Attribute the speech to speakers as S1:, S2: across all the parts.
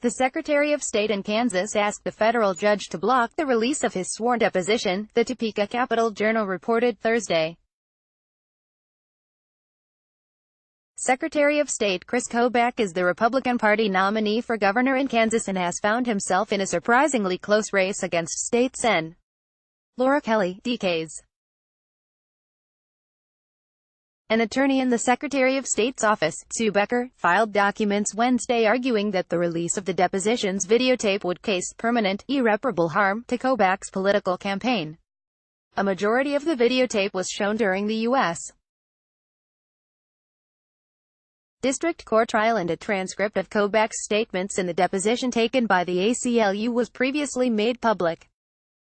S1: The Secretary of State in Kansas asked the federal judge to block the release of his sworn deposition, the Topeka Capital-Journal reported Thursday. Secretary of State Kris Kobach is the Republican Party nominee for governor in Kansas and has found himself in a surprisingly close race against State Sen. Laura Kelly, DKs. An attorney in the Secretary of State's office, Sue Becker, filed documents Wednesday arguing that the release of the deposition's videotape would cause permanent, irreparable harm to Kobach's political campaign. A majority of the videotape was shown during the U.S. District Court trial, and a transcript of Kobach's statements in the deposition taken by the ACLU was previously made public.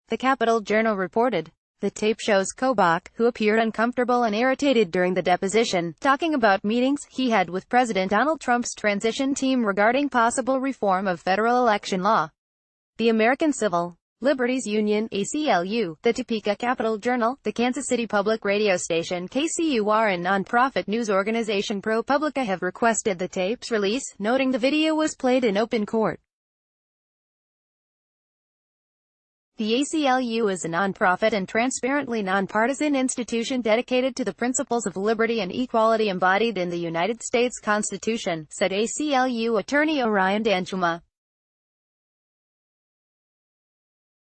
S1: The Capital-Journal reported. The tape shows Kobach, who appeared uncomfortable and irritated during the deposition, talking about meetings he had with President Donald Trump's transition team regarding possible reform of federal election law. The American Civil Liberties Union, ACLU, the Topeka Capital-Journal, the Kansas City public radio station KCUR, and nonprofit news organization ProPublica have requested the tape's release, noting the video was played in open court. The ACLU is a nonprofit and transparently nonpartisan institution dedicated to the principles of liberty and equality embodied in the United States Constitution, said ACLU attorney Orion Danjuma.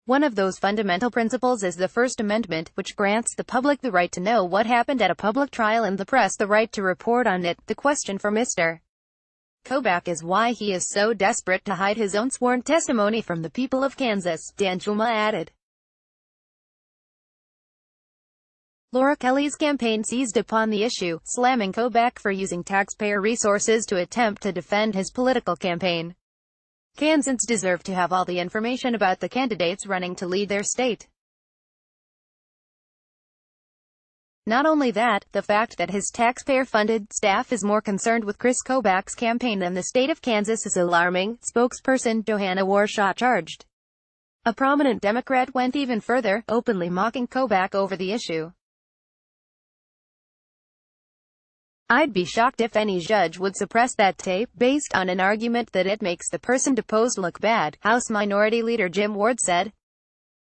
S1: One of those fundamental principles is the First Amendment, which grants the public the right to know what happened at a public trial and the press the right to report on it. The question for Mr. Kobach is why he is so desperate to hide his own sworn testimony from the people of Kansas, Danjuma added. Laura Kelly's campaign seized upon the issue, slamming Kobach for using taxpayer resources to attempt to defend his political campaign. Kansans deserve to have all the information about the candidates running to lead their state. Not only that, the fact that his taxpayer-funded staff is more concerned with Kris Kobach's campaign than the state of Kansas is alarming, spokesperson Johanna Warshaw charged. A prominent Democrat went even further, openly mocking Kobach over the issue. "I'd be shocked if any judge would suppress that tape, based on an argument that it makes the person deposed look bad," House Minority Leader Jim Ward said.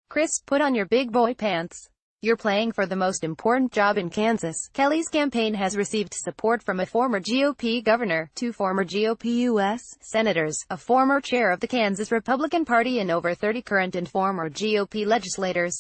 S1: "Kris, put on your big boy pants. You're playing for the most important job in Kansas." Kelly's campaign has received support from a former GOP governor, 2 former GOP U.S. senators, a former chair of the Kansas Republican Party, and over 30 current and former GOP legislators.